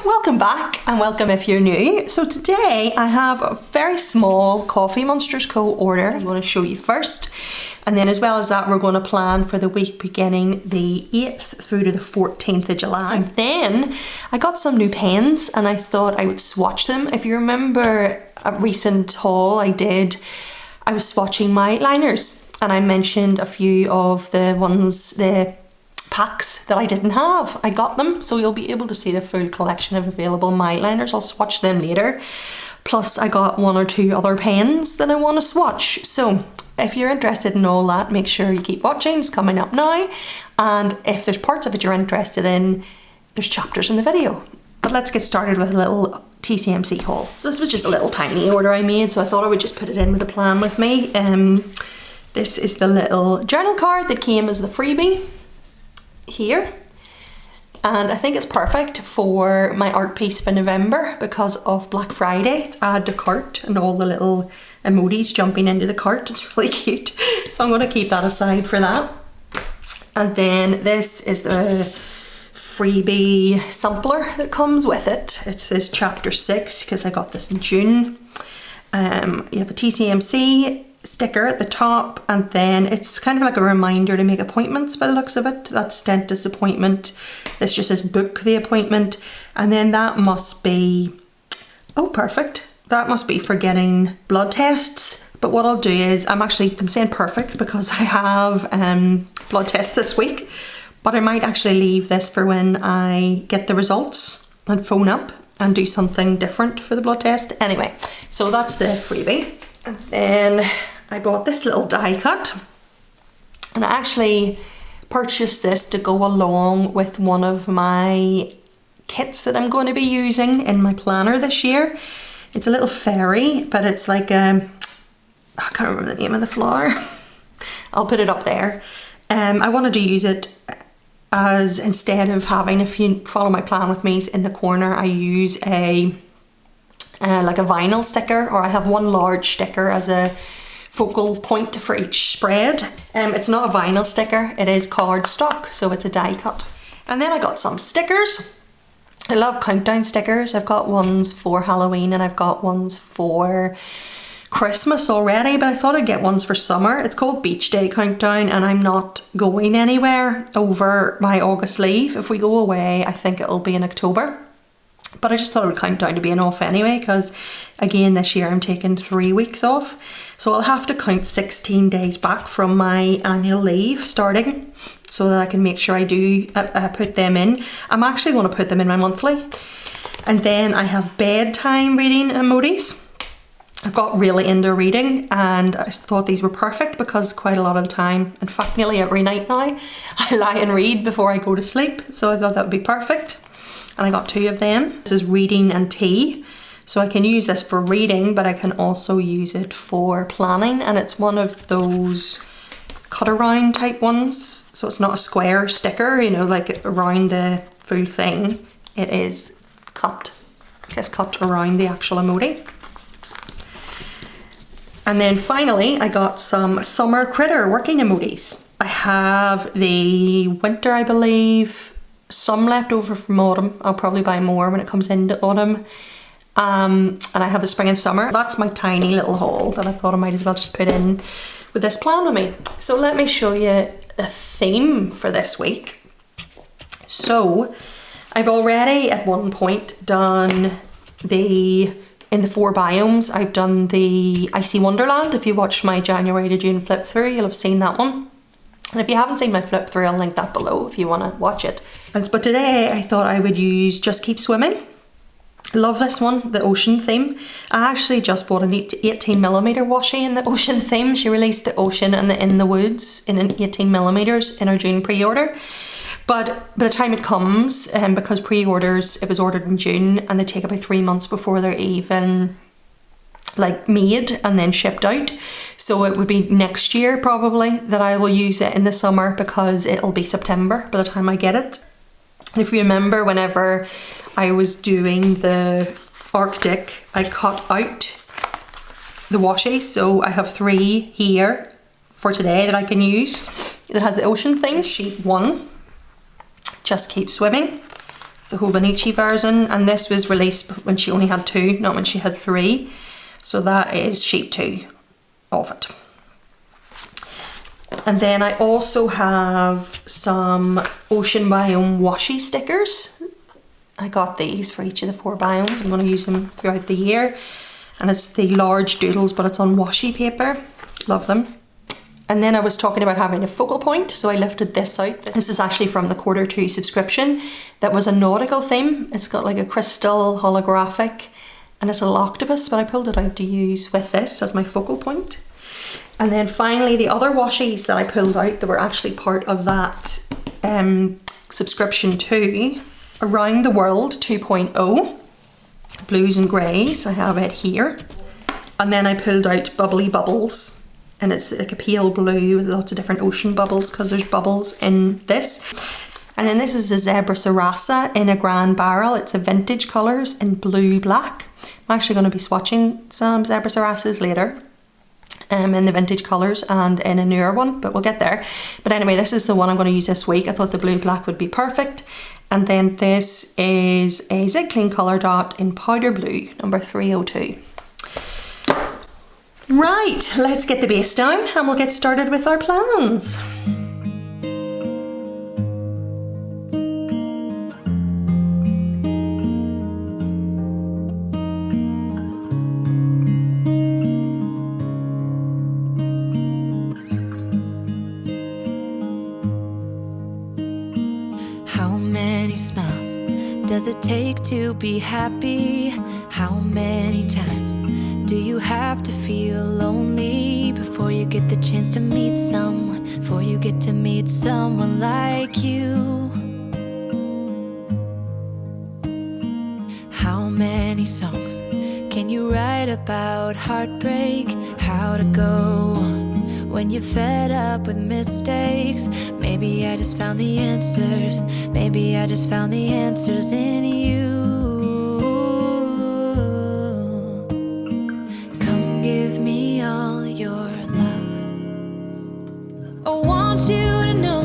welcome back and welcome if you're new. So today I have a very small Coffee Monsterz Co order I'm going to show you first, and then as well as that we're going to plan for the week beginning the 8th through to the 14th of July. And then I got some new pens and I thought I would swatch them. If you remember a recent haul I did, I was swatching Mildliners and I mentioned a few of the packs that I didn't have. I got them, so you'll be able to see the full collection of available Mildliners. I'll swatch them later. Plus I got one or two other pens that I want to swatch. So if you're interested in all that, make sure you keep watching. It's coming up now. And if there's parts of it you're interested in, there's chapters in the video. But let's get started with a little TCMC haul. So this was just a little tiny order I made, so I thought I would just put it in with a plan with me. This is the little journal card that came as the freebie here, and I think it's perfect for my art piece for November because of Black Friday. It's add to cart and all the little emojis jumping into the cart. It's really cute, so I'm going to keep that aside for that. And then this is the freebie sampler that comes with it. It says chapter 6 because I got this in June. You have a TCMC sticker at the top, and then it's kind of like a reminder to make appointments by the looks of it. That's dentist appointment. This just says book the appointment, and then that must be, oh perfect, that must be for getting blood tests. But what I'll do is, I'm saying perfect because I have blood tests this week, but I might actually leave this for when I get the results and phone up and do something different for the blood test. Anyway, so that's the freebie. And then I bought this little die cut, and I actually purchased this to go along with one of my kits that I'm going to be using in my planner this year. It's a little fairy, but it's like I can't remember the name of the flower. I'll put it up there. I wanted to use it as, instead of having, if you follow my plan with me, in the corner I use a like a vinyl sticker, or I have one large sticker as a focal point for each spread. It's not a vinyl sticker, it is cardstock, so it's a die cut. And then I got some stickers. I love countdown stickers. I've got ones for Halloween and I've got ones for Christmas already, but I thought I'd get ones for summer. It's called Beach Day Countdown, and I'm not going anywhere over my August leave. If we go away, I think it'll be in October. But I just thought it would count down to being off anyway, because again this year I'm taking 3 weeks off. So I'll have to count 16 days back from my annual leave starting, so that I can make sure I do put them in. I'm actually going to put them in my monthly. And then I have bedtime reading emojis. I've got really into reading and I thought these were perfect because quite a lot of the time, in fact nearly every night now, I lie and read before I go to sleep. So I thought that would be perfect. And I got 2 of them. This is reading and tea. So I can use this for reading, but I can also use it for planning. And it's one of those cut around type ones. So it's not a square sticker, you know, like around the full thing. It is cut. It's cut around the actual emoji. And then finally, I got some summer critter working emojis. I have the winter, I believe, some left over from autumn. I'll probably buy more when it comes into autumn. And I have the spring and summer. That's my tiny little haul that I thought I might as well just put in with this plan with me. So let me show you the theme for this week. So I've already at one point done in the 4 biomes, I've done the Icy Wonderland. If you watched my January to June flip through, you'll have seen that one. And if you haven't seen my flip through, I'll link that below if you want to watch it. But today I thought I would use Just Keep Swimming. I love this one, the ocean theme. I actually just bought an 18mm washi in the ocean theme. She released the ocean and the In the Woods in an 18mm in her June pre-order. But by the time it comes, because pre-orders, it was ordered in June and they take about 3 months before they're even like made and then shipped out. So it would be next year probably that I will use it in the summer, because it'll be September by the time I get it. And if you remember, whenever I was doing the Arctic, I cut out the washi. So I have 3 here for today that I can use. It has the ocean theme, sheet 1, Just Keep Swimming. It's a Hobonichi version, and this was released when she only had 2, not when she had 3. So that is sheet 2 of it. And then I also have some Ocean Biome washi stickers. I got these for each of the 4 biomes. I'm going to use them throughout the year. And it's the large doodles, but it's on washi paper. Love them. And then I was talking about having a focal point, so I lifted this out. This is actually from the Q2 subscription. That was a nautical theme. It's got like a crystal holographic and it's a octopus, but I pulled it out to use with this as my focal point. And then finally the other washies that I pulled out that were actually part of that subscription too. Around the World 2.0, blues and greys, I have it here. And then I pulled out Bubbly Bubbles, and it's like a pale blue with lots of different ocean bubbles because there's bubbles in this. And then this is a Zebra Sarasa in a grand barrel. It's a vintage colours in blue black. I'm actually going to be swatching some Zebra Sarasas later. In the vintage colours and in a newer one, but we'll get there. But anyway, this is the one I'm going to use this week. I thought the blue black would be perfect. And then this is a Zig Clean colour dot in powder blue, number 302. Right, let's get the base down and we'll get started with our plans. Does it take to be happy? How many times do you have to feel lonely before you get the chance to meet someone, before you get to meet someone like you? How many songs can you write about heartbreak? How to go when you're fed up with mistakes? Maybe I just found the answers. Maybe I just found the answers in you. Come give me all your love. I want you to know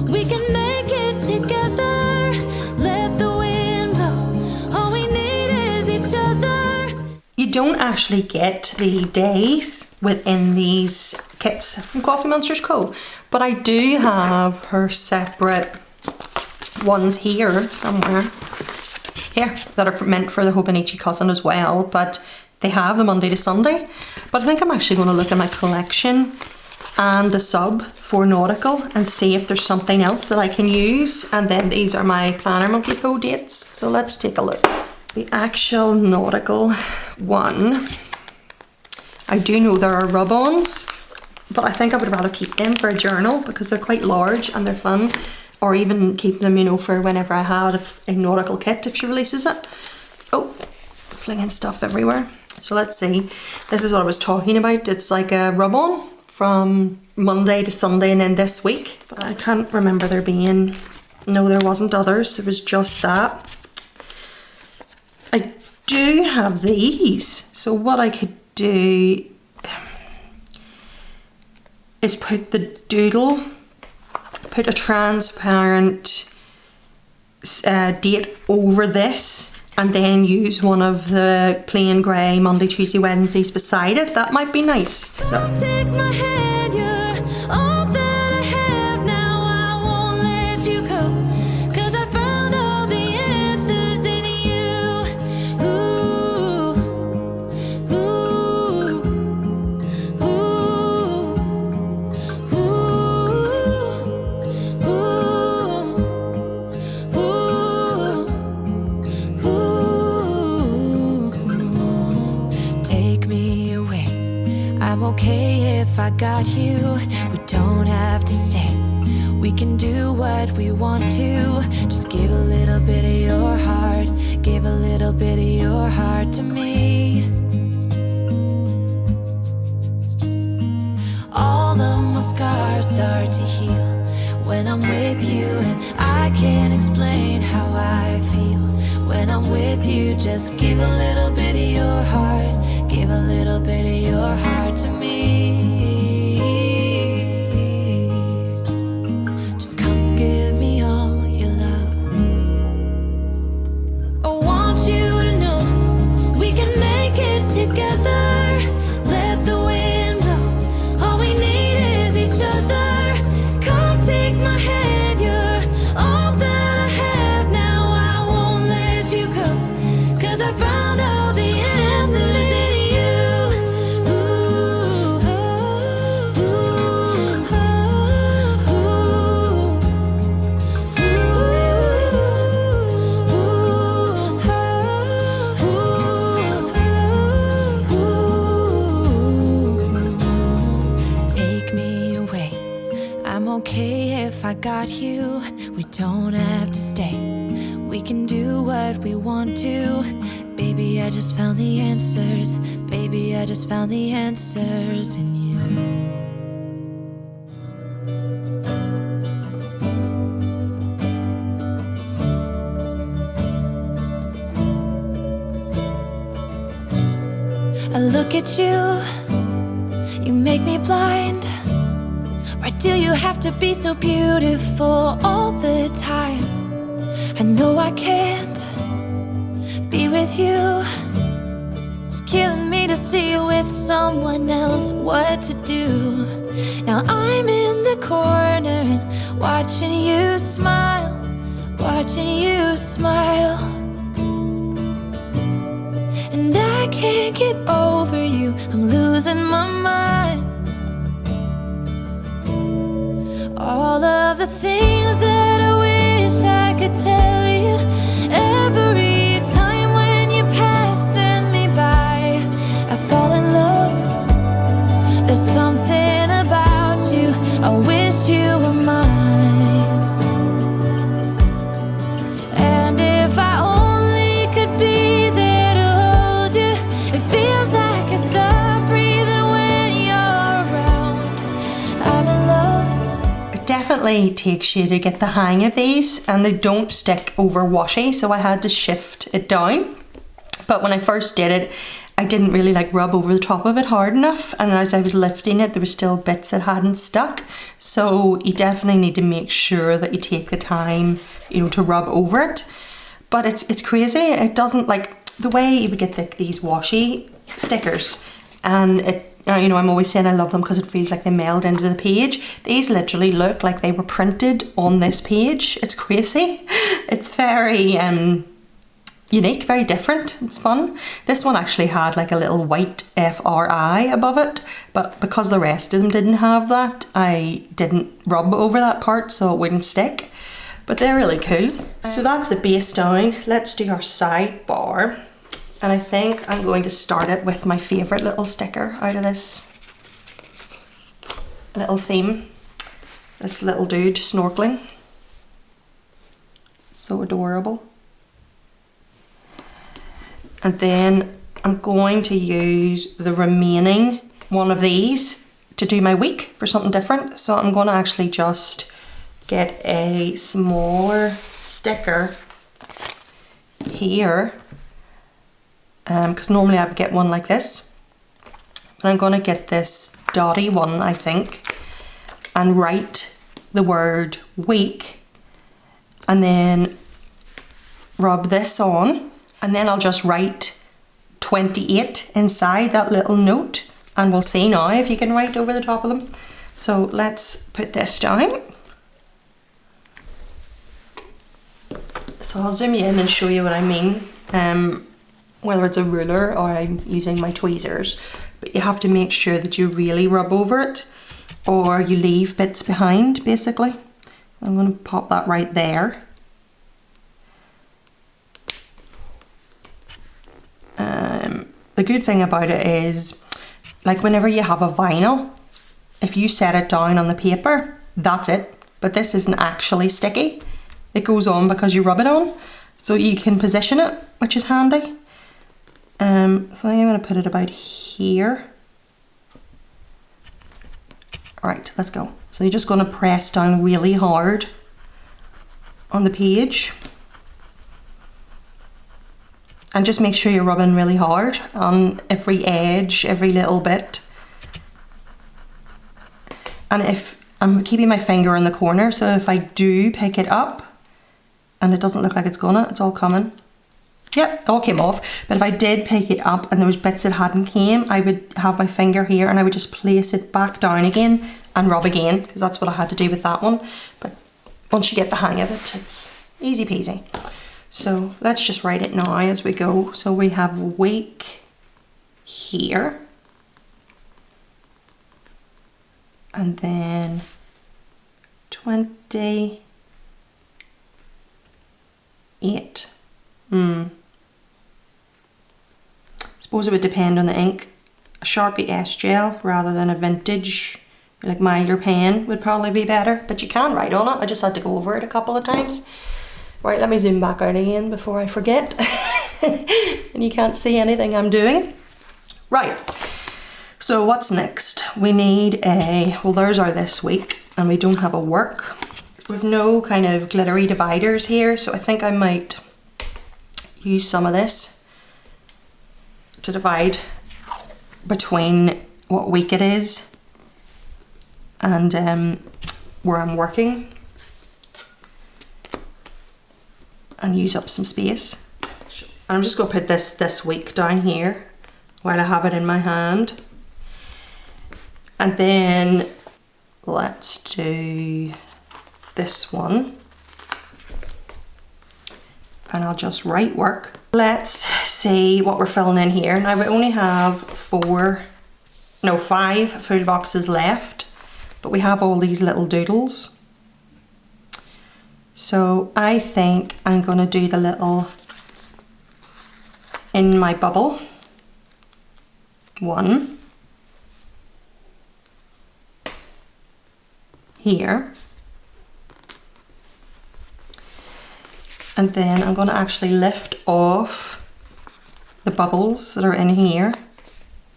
we can make it together. Let the wind blow. All we need is each other. You don't actually get the days within these kits from Coffee Monsterz Co. But I do have her separate ones here somewhere. Here, that are meant for the Hobonichi cousin as well. But they have the Monday to Sunday. But I think I'm actually going to look at my collection and the sub for nautical and see if there's something else that I can use. And then these are my Planner Monkey Co dates. So let's take a look. The actual nautical one. I do know there are rub-ons, but I think I would rather keep them for a journal because they're quite large and they're fun, or even keep them, you know, for whenever I have a nautical kit if she releases it. Oh, flinging stuff everywhere. So let's see. This is what I was talking about. It's like a rub-on from Monday to Sunday and then this week. But I can't remember there being, no, there wasn't others. There was just that. I do have these. So what I could do is put the doodle, put a transparent date over this, and then use one of the plain grey Monday, Tuesday, Wednesdays beside it. That might be nice. So. Take my hand, you're all that I have now. I won't let you go, 'cause I found all the answers in you. Ooh, ooh, ooh, ooh, ooh, ooh. Take me away. I'm okay if I got you. We don't have to stay. We can do what we want to. Just give a little bit of your heart. Give a little bit of your heart to me. All of my scars start to heal when I'm with you, and I can't explain how I feel when I'm with you. Just give a little bit of your heart. Give a little bit of your heart to me. Just come give me all your love. I found all the answers in you. Take me away. I'm okay if I got you. We don't have to stay. We can do what we want to. Baby, I just found the answers. Baby, I just found the answers in you. I look at you, you make me blind. Why do you have to be so beautiful all the time? I know I can't be with you. It's killing me to see you with someone else. What to do? Now I'm in the corner and watching you smile, watching you smile. And I can't get over you, I'm losing my mind. All of the things that I wish I could tell you. Every time when you're passing me by, I fall in love. There's something about you, I wish you were mine. And if I only could be there to hold you, it feels like I stop breathing when you're around. I'm in love. Definitely takes you to get the hang of these, and they don't stick over washy, so I had to shift it down. But when I first did it, I didn't really like rub over the top of it hard enough, and as I was lifting it there were still bits that hadn't stuck. So you definitely need to make sure that you take the time, you know, to rub over it. But it's crazy, it doesn't, like the way you would get these washi stickers, and it, you know, I'm always saying I love them because it feels like they meld into the page. These literally look like they were printed on this page. It's crazy. It's very unique, very different. It's fun. This one actually had like a little white FRI above it, but because the rest of them didn't have that, I didn't rub over that part so it wouldn't stick. But they're really cool. So that's the base down. Let's do our sidebar. And I think I'm going to start it with my favourite little sticker out of this little theme. This little dude snorkeling. So adorable. And then I'm going to use the remaining one of these to do my week for something different. So I'm going to actually just get a smaller sticker here. Because normally I would get one like this, but I'm going to get this dotty one, I think, and write the word week, and then rub this on, and then I'll just write 28 inside that little note, and we'll see now if you can write over the top of them. So let's put this down. So I'll zoom you in and show you what I mean. Whether it's a ruler or I'm using my tweezers, but you have to make sure that you really rub over it or you leave bits behind, basically. I'm going to pop that right there. The good thing about it is, like whenever you have a vinyl, if you set it down on the paper, that's it. But this isn't actually sticky. It goes on because you rub it on, so you can position it, which is handy. So I think I'm going to put it about here. Alright, let's go. So you're just going to press down really hard on the page. And just make sure you're rubbing really hard on every edge, every little bit. And if I'm keeping my finger in the corner, so if I do pick it up and it doesn't look like it's gonna, it's all coming. Yep, it all came off. But if I did pick it up and there was bits that hadn't came, I would have my finger here and I would just place it back down again and rub again, because that's what I had to do with that one. But once you get the hang of it, it's easy peasy. So let's just write it now as we go. So we have week here. And then 28. Suppose it would depend on the ink. A Sharpie S gel rather than a vintage, like milder pen would probably be better, but you can write on it. I just had to go over it a couple of times. Right, let me zoom back out again before I forget. And you can't see anything I'm doing. Right, so what's next? We need well, there's our this week, and we don't have a work. We've no kind of glittery dividers here, so I think I might use some of this to divide between what week it is and where I'm working, and use up some space. I'm just going to put this week down here while I have it in my hand. And then let's do this one. And I'll just write work. Let's see what we're filling in here. Now we only have 5 full boxes left, but we have all these little doodles. So I think I'm gonna do the little in my bubble one here. And then I'm going to actually lift off the bubbles that are in here.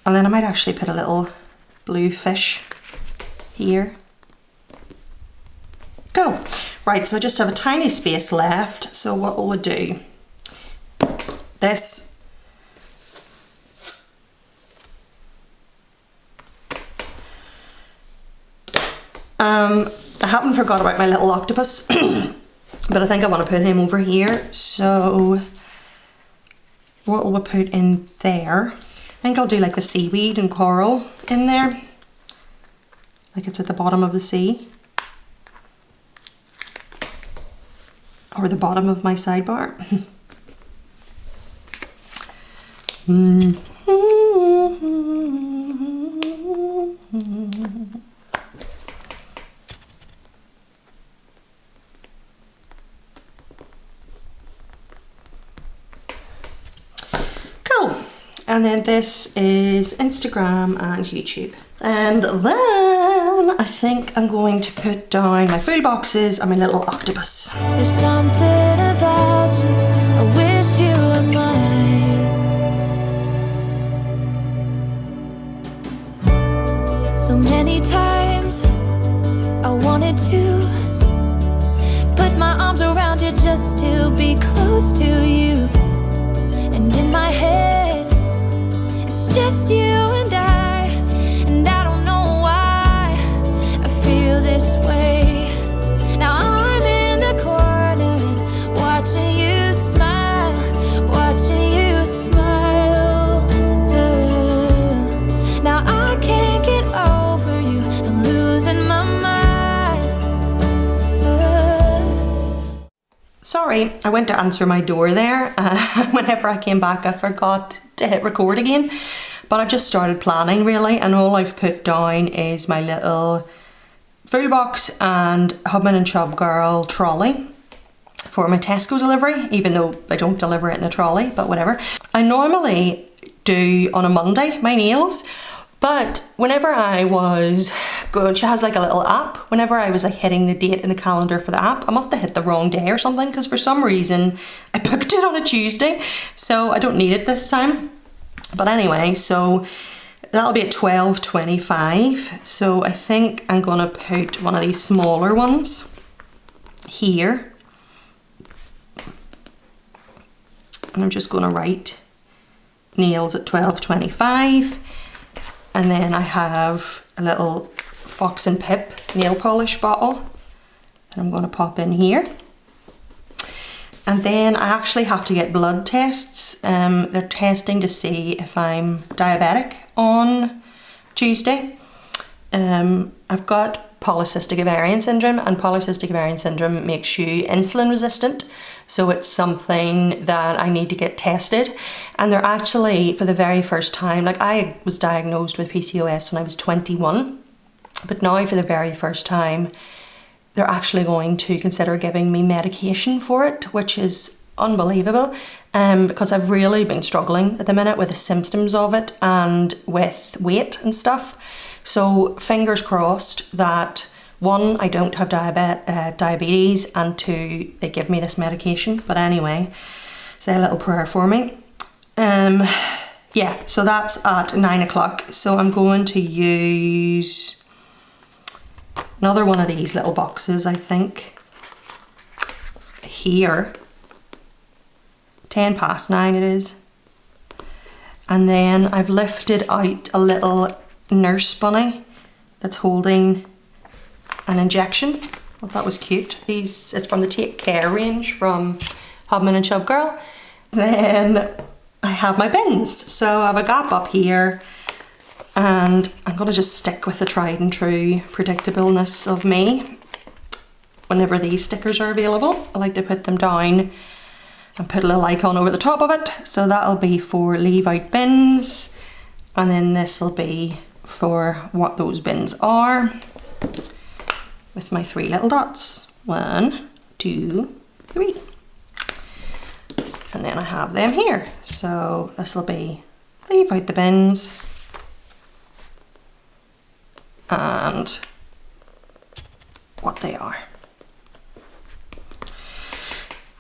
And then I might actually put a little blue fish here. Go. Right, so I just have a tiny space left. So what we'll do, this I haven't forgot about my little octopus. But I think I want to put him over here. So what will we put in there? I think I'll do like the seaweed and coral in there. Like it's at the bottom of the sea. Or the bottom of my sidebar. And then this is Instagram and YouTube. And then I think I'm going to put down my food boxes and my little octopus. There's something about you, I wish you were mine. So many times I wanted to put my arms around you just to be close to you. And in my head, it's just you and I don't know why I feel this way. Now I'm in the corner and watching you smile, watching you smile. Now I can't get over you, I'm losing my mind. Sorry, I went to answer my door there. Whenever I came back, I forgot to hit record again, but I've just started planning really, and all I've put down is my little full box and Hubman and Chubgirl trolley for my Tesco delivery, even though I don't deliver it in a trolley, but whatever. I normally do on a Monday my nails, but whenever I was good, she has like a little app. Whenever I was like hitting the date in the calendar for the app, I must have hit the wrong day or something, because for some reason I booked it on a Tuesday, so I don't need it this time. But anyway, so that'll be at 12:25. So I think I'm gonna put one of these smaller ones here, and I'm just gonna write nails at 12:25. And then I have a little Fox and Pip nail polish bottle that I'm going to pop in here. And then I actually have to get blood tests. They're testing to see if I'm diabetic on Tuesday. I've got polycystic ovarian syndrome, and polycystic ovarian syndrome makes you insulin resistant. So it's something that I need to get tested. And they're actually, for the very first time, like I was diagnosed with PCOS when I was 21, but now for the very first time, they're actually going to consider giving me medication for it, which is unbelievable, because I've really been struggling at the minute with the symptoms of it and with weight and stuff. So fingers crossed that, one, I don't have diabetes, and two, they give me this medication. But anyway, say a little prayer for me. Yeah, so that's at 9 o'clock. So I'm going to use another one of these little boxes, I think, here. 10 past 9 it is. And then I've lifted out a little nurse bunny that's holding an injection. Well, that was cute. It's from the Take Care range from Hubman and Chubgirl. Then I have my bins. So I have a gap up here, and I'm gonna just stick with the tried and true predictableness of me. Whenever these stickers are available, I like to put them down and put a little icon over the top of it. So that'll be for leave out bins, and then this will be for what those bins are, with my 3 little dots. 1, 2, 3. And then I have them here. So this will be leave out the bins and what they are.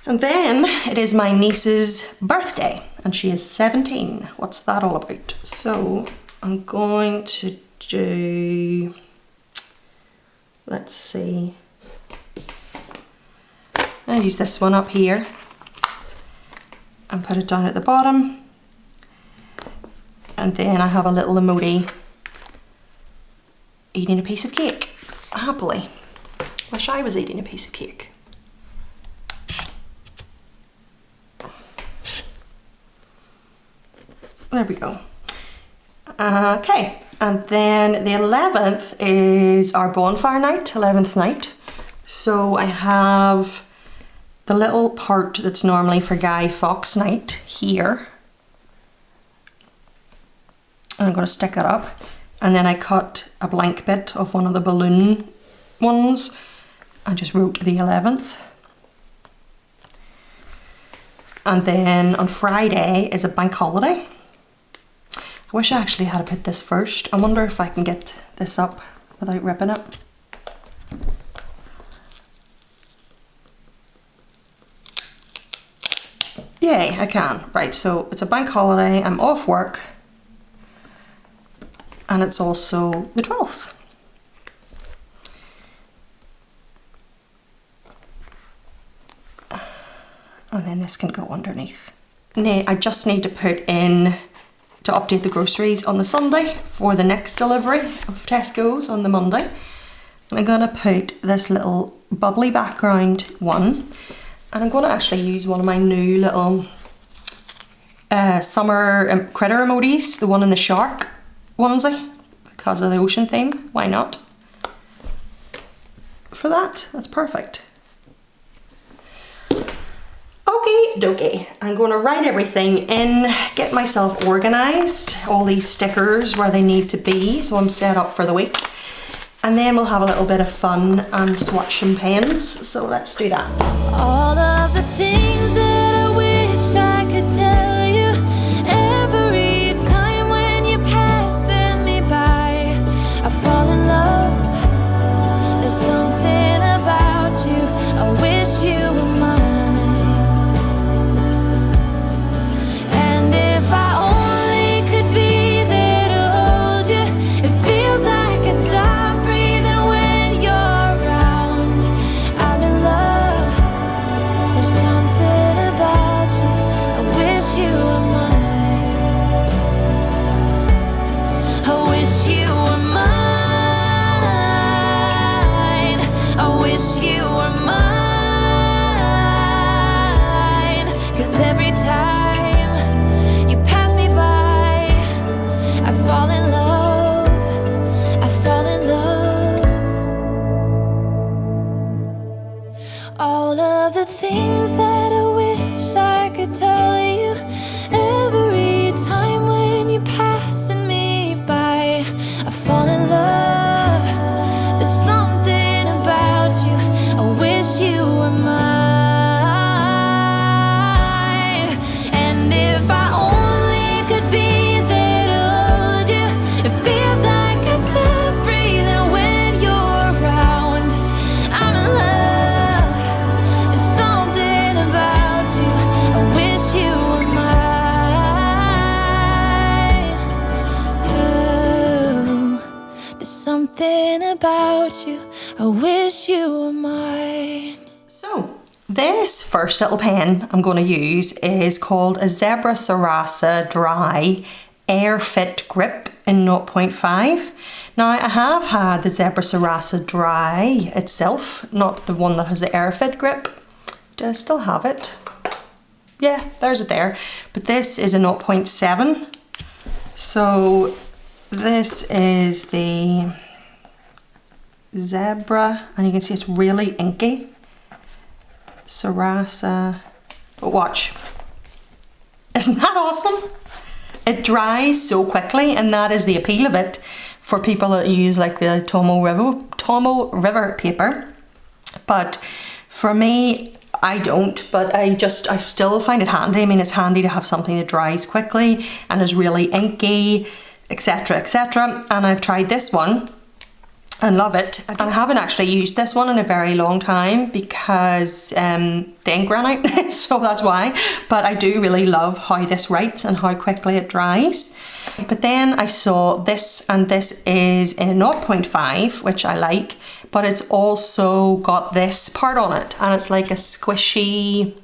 And then it is my niece's birthday, and she is 17. What's that all about? So I'm going to do, let's see, I'll use this one up here and put it down at the bottom. And then I have a little emoji eating a piece of cake, happily. Wish I was eating a piece of cake. There we go. Okay, and then the 11th is our bonfire night, 11th night. So I have the little part that's normally for Guy Fawkes night here. And I'm going to stick it up. And then I cut a blank bit of one of the balloon ones and just wrote the 11th. And then on Friday is a bank holiday. I wish I actually had put this first. I wonder if I can get this up without ripping it. Yay, I can. Right, so it's a bank holiday, I'm off work, and it's also the 12th. And then this can go underneath. Now, I just need to put in to update the groceries on the Sunday for the next delivery of Tesco's on the Monday. And I'm gonna put this little bubbly background one, and I'm gonna actually use one of my new little summer critter emojis, the one in the shark onesie, because of the ocean theme. Why not? For that, that's perfect. Okie dokie, I'm going to write everything in, get myself organised, all these stickers where they need to be, so I'm set up for the week. And then we'll have a little bit of fun and swatch some pens, so let's do that. All of the things that I wish I could tell you, every time when you're passing me by, I fall in love. There's something about you, I wish you were mine. If I only could be there to hold you, it feels like I stop breathing when you're around. I'm in love. And if I only could be there to hold you, it feels like I stop breathing when you're around. I'm in love, there's something about you, I wish you were mine. Oh, there's something about you, I wish you were mine. So, this first little pen I'm going to use is called a Zebra Sarasa Dry Air Fit Grip in 0.5. Now, I have had the Zebra Sarasa Dry itself, not the one that has the Air Fit grip. Do I still have it? Yeah, there's it there. But this is a 0.7. So, this is the Zebra, and you can see it's really inky. Sarasa, but watch, isn't that awesome? It dries so quickly, and that is the appeal of it for people that use like the Tomo River paper. But for me, I don't, but I still find it handy. I mean, it's handy to have something that dries quickly and is really inky, etc, etc. And I've tried this one and love it. And I haven't actually used this one in a very long time because the ink ran out, so that's why. But I do really love how this writes and how quickly it dries. But then I saw this, and this is in a 0.5, which I like, but it's also got this part on it, and it's like a squishy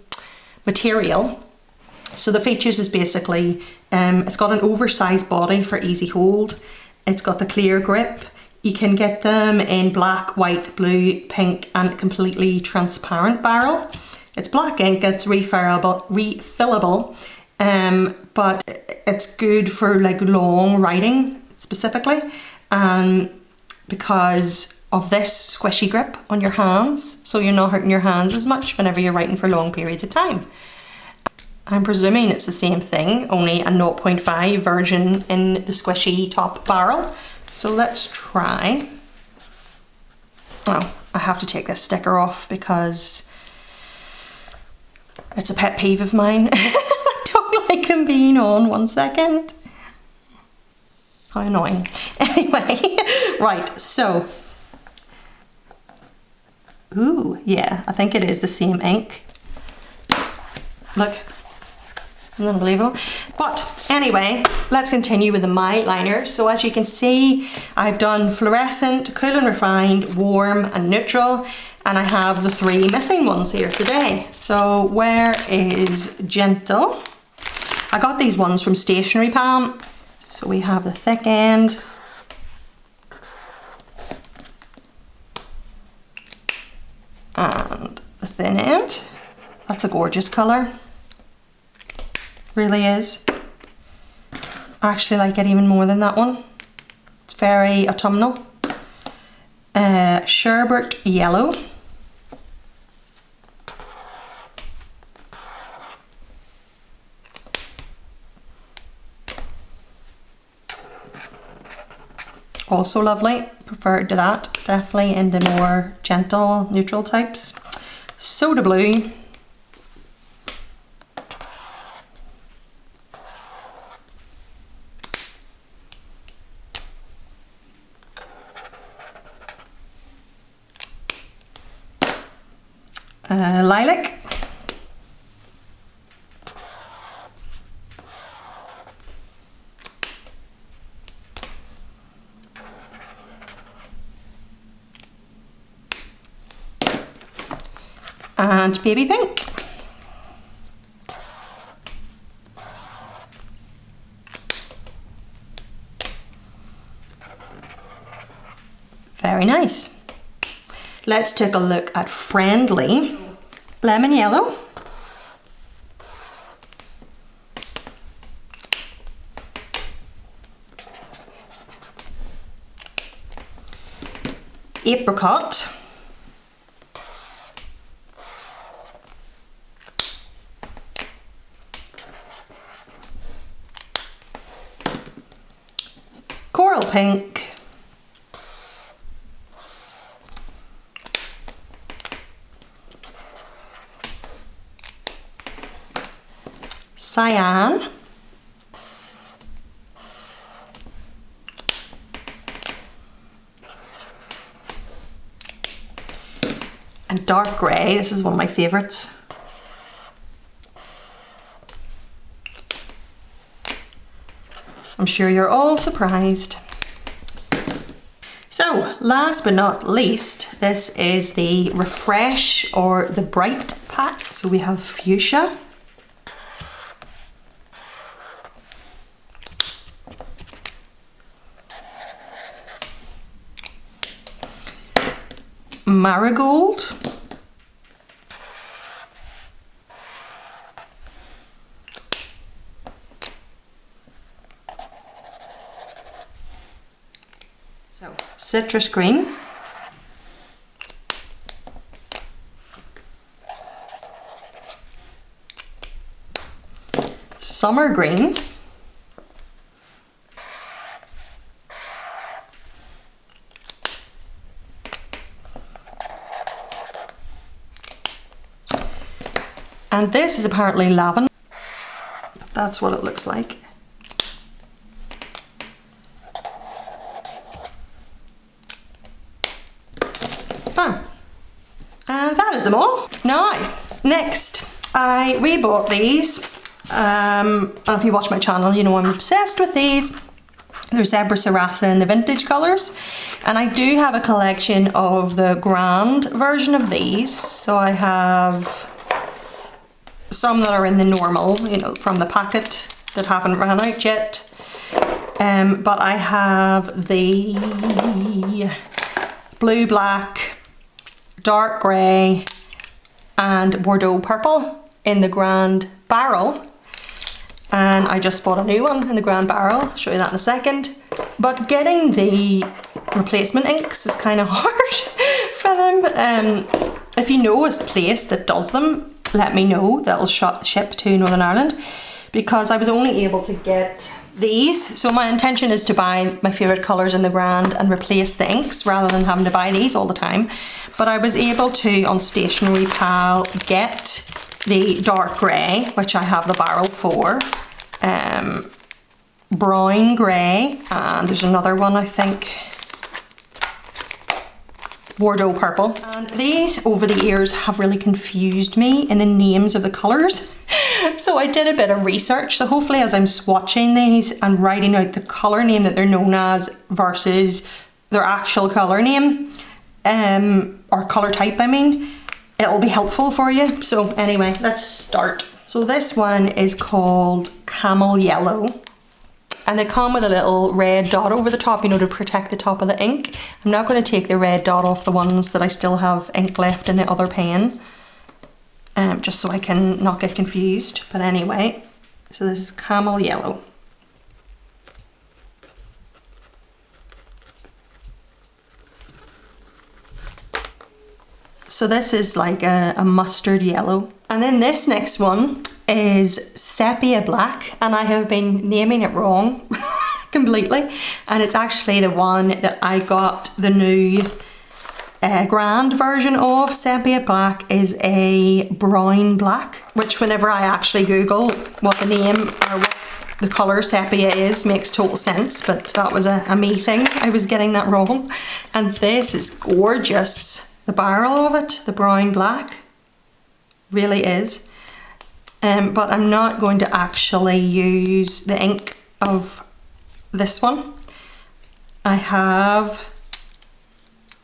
material. So the features is basically, it's got an oversized body for easy hold. It's got the clear grip. You can get them in black, white, blue, pink, and completely transparent barrel. It's black ink, it's refillable, but it's good for like long writing specifically, because of this squishy grip on your hands, so you're not hurting your hands as much whenever you're writing for long periods of time. I'm presuming it's the same thing, only a 0.5 version in the squishy top barrel. So let's try. Oh, I have to take this sticker off because it's a pet peeve of mine. I don't like them being on. 1 second. How annoying. Anyway, right, so. Ooh, yeah, I think it is the same ink. Look. Unbelievable. But anyway, let's continue with the Mildliners. So as you can see, I've done fluorescent, cool and refined, warm and neutral, and I have the 3 missing ones here today. So where is gentle? I got these ones from Stationery Palm. So we have the thick end, and the thin end. That's a gorgeous colour. Really is. I actually like it even more than that one. It's very autumnal. Sherbet yellow. Also lovely, preferred to that. Definitely into more gentle, neutral types. Soda blue. Lilac. And baby pink. Very nice. Let's take a look at Friendly. Lemon yellow. Apricot. Coral pink. cyan, and dark grey. This is one of my favourites. I'm sure you're all surprised. So, last but not least, this is the Refresh or the Bright pack. So we have fuchsia, marigold, so citrus green, summer green, and this is apparently lavender. That's what it looks like. Oh. And that is them all. Now, next, I rebought these. And if you watch my channel, you know I'm obsessed with these. They're Zebra Sarasa in the vintage colours. And I do have a collection of the grand version of these. So I have some that are in the normal, you know, from the packet that haven't ran out yet. But I have the blue, black, dark grey and Bordeaux purple in the grand barrel. And I just bought a new one in the grand barrel. I'll show you that in a second. But getting the replacement inks is kind of hard for them. If you know a place that does them, let me know. That'll ship to Northern Ireland, because I was only able to get these. So my intention is to buy my favourite colours in the grand and replace the inks rather than having to buy these all the time. But I was able to, on Stationery Pal, get the dark grey, which I have the barrel for, brown grey, and there's another one, I think, Bordeaux purple. And these over the years have really confused me in the names of the colours. So I did a bit of research. So hopefully as I'm swatching these and writing out the colour name that they're known as versus their actual colour name, or colour type I mean, it'll be helpful for you. So anyway, let's start. So this one is called Camel Yellow. And they come with a little red dot over the top, you know, to protect the top of the ink. I'm not going to take the red dot off the ones that I still have ink left in the other pen, just so I can not get confused. But anyway, so this is Camel Yellow. So this is like a mustard yellow. And then this next one is Sepia Black, and I have been naming it wrong completely. And it's actually the one that I got the new grand version of. Sepia Black is a brown black, which whenever I actually Google what the name or what the colour sepia is, makes total sense, but that was a me thing. I was getting that wrong. And this is gorgeous. The barrel of it, the brown black, really is. But I'm not going to actually use the ink of this one. I have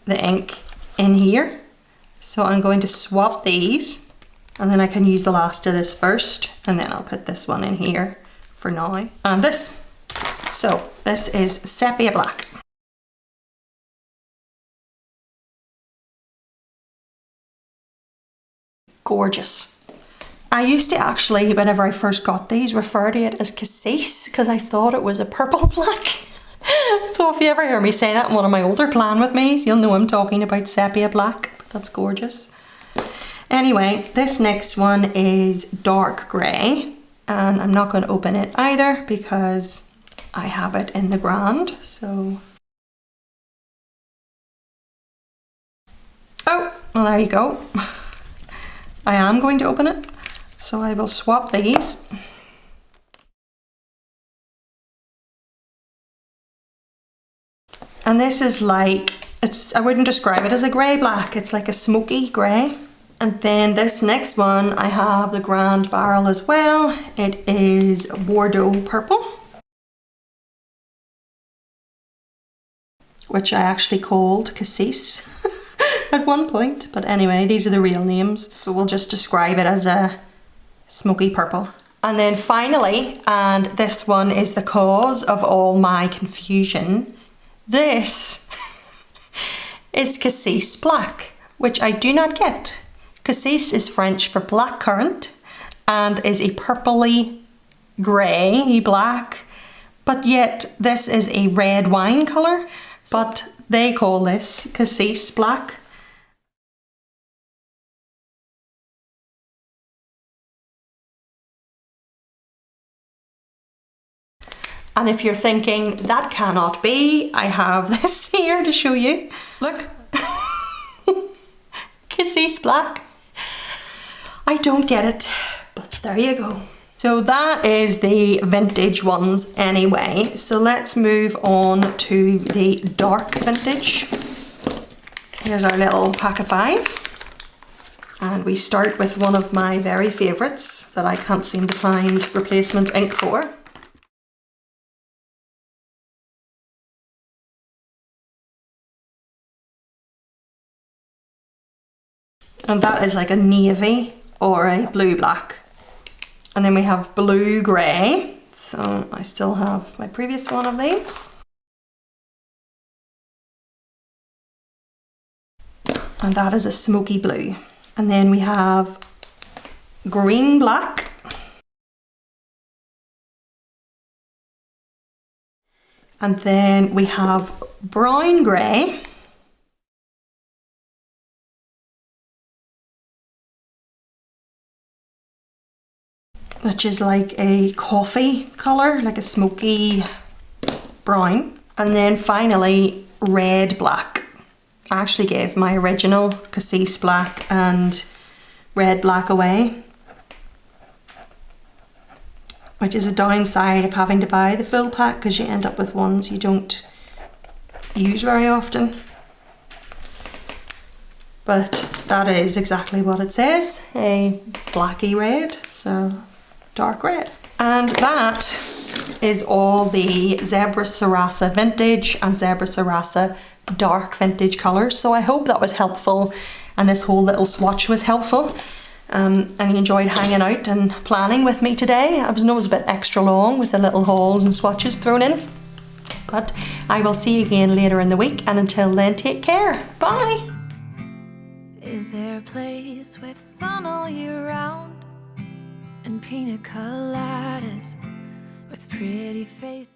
the ink in here. So I'm going to swap these, and then I can use the last of this first, and then I'll put this one in here for now. And this. So this is Sepia Black. Gorgeous. I used to actually, whenever I first got these, refer to it as cassis because I thought it was a purple black. So if you ever hear me say that in one of my older plan with me's, you'll know I'm talking about sepia black. That's gorgeous. Anyway, this next one is dark grey, and I'm not going to open it either because I have it in the grand. So, oh, well there you go. I am going to open it, so I will swap these. And this is like, I wouldn't describe it as a grey black, it's like a smoky grey. And then this next one, I have the Grand Barrel as well. It is Bordeaux purple, which I actually called Cassis at one point. But anyway, these are the real names. So we'll just describe it as a smoky purple. And then finally, and this one is the cause of all my confusion, this is Cassis Black, which I do not get. Cassis is French for blackcurrant and is a purpley grey black, but yet this is a red wine colour, but they call this Cassis Black. And if you're thinking, that cannot be, I have this here to show you. Look. Cassis Black. I don't get it, but there you go. So that is the vintage ones anyway. So let's move on to the dark vintage. Here's our little pack of 5. And we start with one of my very favourites that I can't seem to find replacement ink for. And that is like a navy or a blue black. And then we have blue grey. So I still have my previous one of these. And that is a smoky blue. And then we have green black. And then we have brown grey. Which is like a coffee colour, like a smoky brown. And then finally, red black. I actually gave my original Cassis Black and red black away, which is a downside of having to buy the full pack because you end up with ones you don't use very often. But that is exactly what it says, a blacky red, so dark red. And that is all the Zebra Sarasa Vintage and Zebra Sarasa Dark Vintage colours. So I hope that was helpful and this whole little swatch was helpful. And you enjoyed hanging out and planning with me today. I know it was a bit extra long with the little hauls and swatches thrown in. But I will see you again later in the week, and until then, take care. Bye! Is there a place with sun all year round and pina coladas with pretty faces?